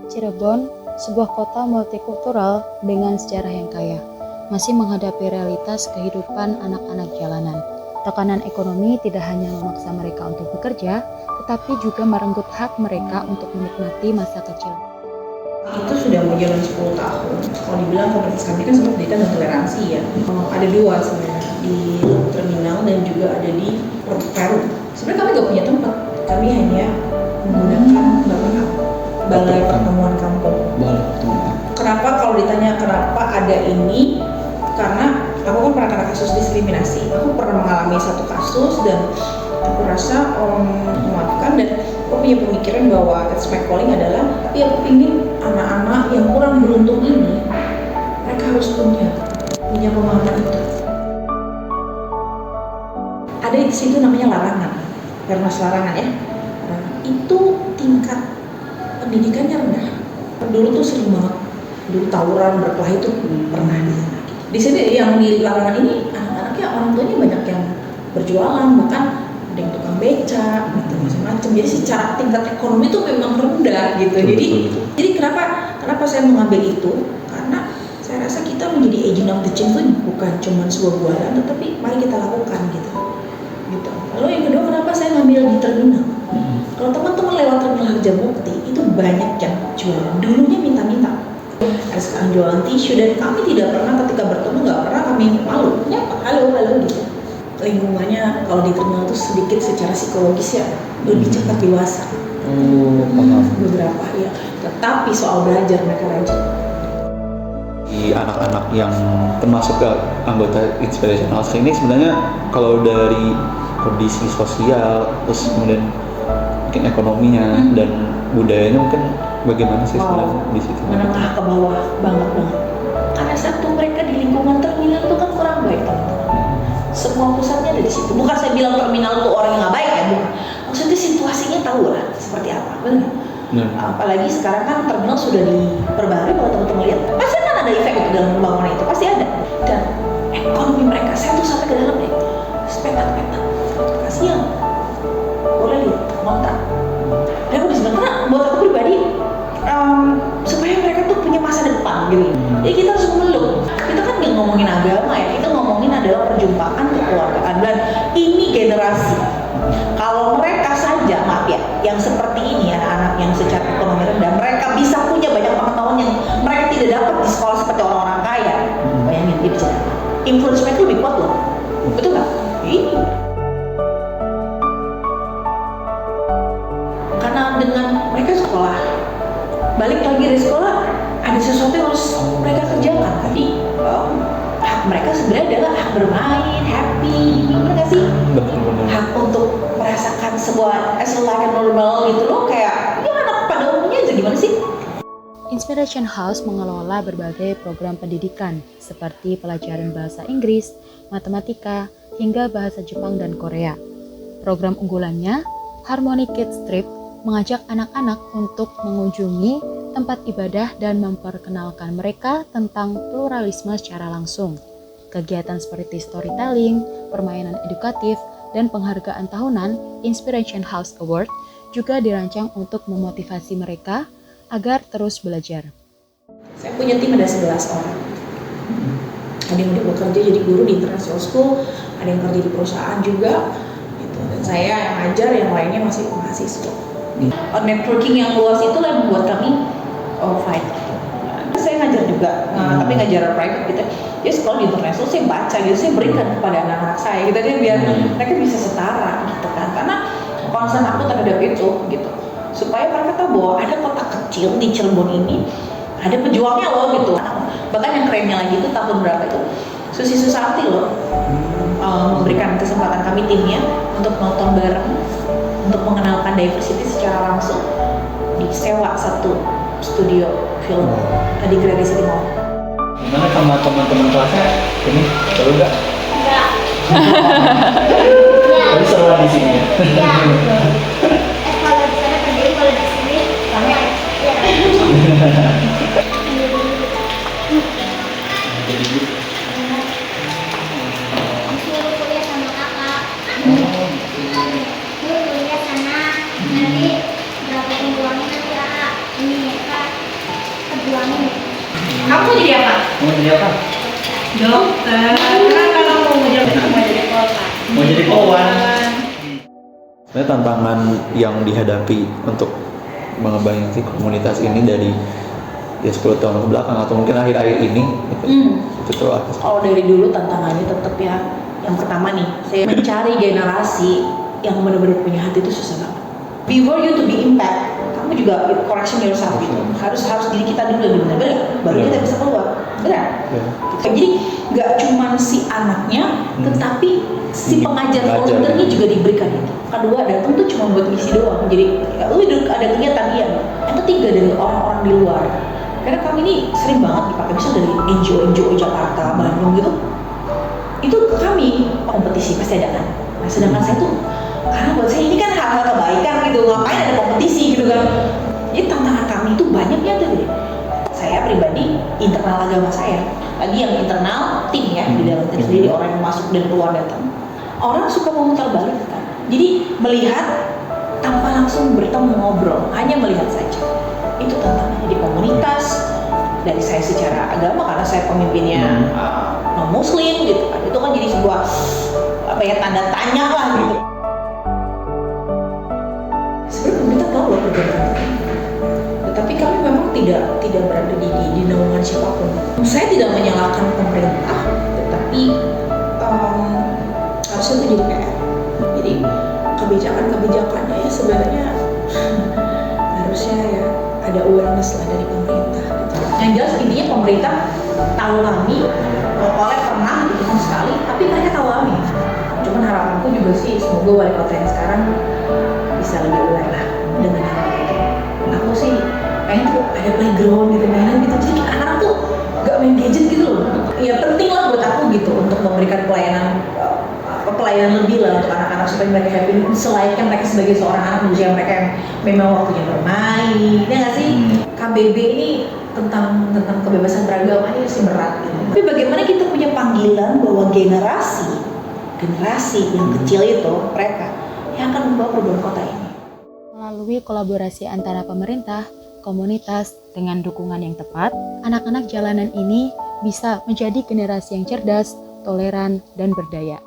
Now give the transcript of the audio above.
Cirebon, sebuah kota multikultural dengan sejarah yang kaya, masih menghadapi realitas kehidupan anak-anak jalanan. Tekanan ekonomi tidak hanya memaksa mereka untuk bekerja, tetapi juga merenggut hak mereka untuk menikmati masa kecil. Itu sudah mau jalan 10 tahun. Kalau dibilang komunitas kami kan sebenarnya pendidikan dan toleransi ya. Ada dua sebenarnya, di terminal dan juga ada di Peru. Sebenarnya kami nggak punya tempat. Kami hanya menggunakan balai pertemuan kampung. Kenapa kalau ditanya kenapa ada ini? Karena aku kan pernah kena kasus diskriminasi. Aku pernah mengalami satu kasus dan aku rasa memaafkan dan aku punya pemikiran bahwa it's my calling adalah tapi aku ingin anak-anak yang kurang beruntung ini mereka harus punya pemahaman itu. Ada di situ namanya larangan, permas larangan ya. Itu tingkat pendidikannya rendah. Dulu tuh sering banget, dulu tawuran berkelahi itu pernah di sana. Di sini yang di larangan ini anak-anaknya orang tuanya banyak yang berjualan, bahkan ada yang tukang beca gitu macam-macam. Jadi secara tingkat ekonomi itu memang rendah gitu. Jadi kenapa saya mengambil itu? Karena saya rasa kita menjadi agent of the change itu bukan cuma sebuah bualan, tetapi mari kita lakukan gitu. Lalu yang kedua, kenapa saya ngambil di terminal? Kalau teman-teman lewat terminal Harjamukti itu banyak yang jualan. Dulunya minta-minta. Ada sekarang jualan tisu dan kami tidak pernah ketika bertemu nggak pernah kami malu. Nyapa, halo gitu. Lingkungannya kalau di terminal itu sedikit secara psikologis ya lebih cepat dewasa. Beberapa ya. Tetapi soal belajar mereka rajin. Di anak-anak yang termasuk ke anggota Inspiration House ini sebenarnya kalau dari kondisi sosial terus kemudian mungkin ekonominya dan budayanya mungkin bagaimana sih sebenarnya di situ? Menengah ke bawah banget. Karena satu mereka di lingkungan terminal itu kan kurang baik teman-teman. Semua pusatnya ada di situ. Bukan saya bilang terminal itu orang yang nggak baik ya, bukan. Maksudnya situasinya tahu lah seperti apa, benar? Apalagi sekarang kan terminal sudah diperbarui, kalau teman-teman lihat pasti kan ada efek itu dalam pembangunan itu pasti ada. Dan ekonomi mereka saya tuh sampai ke dalam deh, petak-petak, kasihan. Boleh lihat kontrak. Dan aku bisa karena buat aku pribadi supaya mereka tuh punya masa depan gitu. Jadi kita harus memeluk. Kita kan nggak ngomongin agama ya, kita ngomongin adalah perjumpaan kekeluargaan dan ini generasi. Kalau mereka saja, maaf ya, yang seperti ini anak-anak yang secara ekonomi rendah, mereka bisa punya banyak pengetahuan yang mereka tidak dapat di sekolah seperti orang-orang kaya. Bayangin dia bisa dapat. Influence mereka lebih kuat loh, betul nggak? Ini. Karena dengan mereka sekolah, balik lagi dari sekolah, ada sesuatu yang harus mereka kerjakan. Tadi hak mereka sebenarnya adalah hak bermain, happy, benar nggak sih? Hak untuk merasakan sebuah as like normal gitu loh, kayak ya anak pada umumnya aja gimana sih? Inspiration House mengelola berbagai program pendidikan seperti pelajaran bahasa Inggris, matematika, hingga bahasa Jepang dan Korea. Program unggulannya, Harmony Kids Trip, mengajak anak-anak untuk mengunjungi tempat ibadah dan memperkenalkan mereka tentang pluralisme secara langsung. Kegiatan seperti storytelling, permainan edukatif, dan penghargaan tahunan Inspiration House Award juga dirancang untuk memotivasi mereka agar terus belajar. Saya punya tim ada 11 orang. Ada yang udah bekerja jadi guru di international school, ada yang kerja di perusahaan juga, gitu. Dan saya yang ngajar, yang lainnya masih mahasiswa. Networking yang luas itu yang membuat kami fight. Saya ngajar juga, tapi ngajar private gitu. Jadi sekolah di international saya baca gitu, saya berikan kepada anak-anak saya gitu kan biar mereka bisa setara gitu kan. Karena concern aku terhadap itu gitu. Supaya mereka tahu bahwa ada kota kecil di Cirebon ini ada pejuangnya loh gitu. Bahkan yang kerennya lagi itu tahun berapa itu Susi Susanti loh memberikan kesempatan kami timnya untuk nonton bareng untuk mengenalkan diversity secara langsung di sewa satu studio film di Grand City Mall. Gimana sama teman-teman kelasnya? Ini seru nggak? Enggak. Tapi seru di sini ya? Iya. Kalau di sana sendiri, kalau di sini ramai. Iya. Disuruh kuliah sama kakak. Dulu kuliah sana, nanti berapa uangnya nanti kakak ini ya kak. Mau jadi apa? Dokter. Kalau mau jadi kota. Mau jadi polwan. Sebenarnya tantangan yang dihadapi untuk mengembangkan si komunitas ini dari 10 tahun ke belakang atau mungkin akhir-akhir ini itu tuh apa sih? Kalau dari dulu tantangannya tetap ya, yang pertama nih, saya mencari generasi yang benar-benar punya hati itu susah banget. Before you to be impact, kamu juga correction yourself gitu. Harus diri kita dulu yang benar-benar, baru kita bisa keluar. Benar? Jadi nggak cuma si anaknya, tetapi si pengajar volunteernya juga diberikan itu. Kedua, datang tuh cuma buat ngisi doang. Jadi lu ada kegiatan dia. Yang ketiga, dari orang-orang di luar. Karena kami ini sering banget dipakai, misal dari NGO Jakarta, Bandung gitu. Itu kami kompetisi pasti ada kan. Nah, sedangkan saya tuh, karena buat saya ini kan hal-hal kebaikan gitu, ngapain ada kompetisi gitu kan. Jadi tantangan kami itu banyaknya tuh. Saya pribadi, internal agama saya. Lagi yang internal, tim ya, di dalam tim sendiri, orang yang masuk dan keluar datang. Orang suka memutar balik kan. Jadi melihat tanpa langsung bertemu ngobrol, hanya melihat saja. Itu tantangannya di komunitas. Dari saya secara agama, karena saya pemimpinnya non muslim gitu kan. Itu kan jadi sebuah tanda tanya lah gitu. Sebenarnya pemerintah tahu loh program kami, tetapi kami memang tidak berada di naungan siapapun. Saya tidak menyalahkan pemerintah, tetapi harusnya itu jadi PR. Jadi kebijakannya ya sebenarnya harusnya ya ada awareness lah dari pemerintah. Yang jelas intinya pemerintah tahu kami, oleh pernah gitu sekali, tapi mereka tahu kami. Cuman harapanku juga sih semoga wali kota yang sekarang bisa lebih aware lah dengan hal itu. Aku sih pengen tuh ada playground gitu, mainan gitu, jadi anak tuh gak main gadget gitu loh. Ya penting lah buat aku gitu untuk memberikan pelayanan lebih lah untuk anak-anak supaya mereka happy, selayaknya mereka sebagai seorang anak usia mereka yang memang waktunya bermain, ya nggak sih? KBB ini tentang kebebasan beragama ini sih berat gitu. Tapi bagaimana kita punya panggilan bahwa generasi yang kecil itu mereka yang akan membawa perubahan kota ini. Melalui kolaborasi antara pemerintah, komunitas, dengan dukungan yang tepat, anak-anak jalanan ini bisa menjadi generasi yang cerdas, toleran, dan berdaya.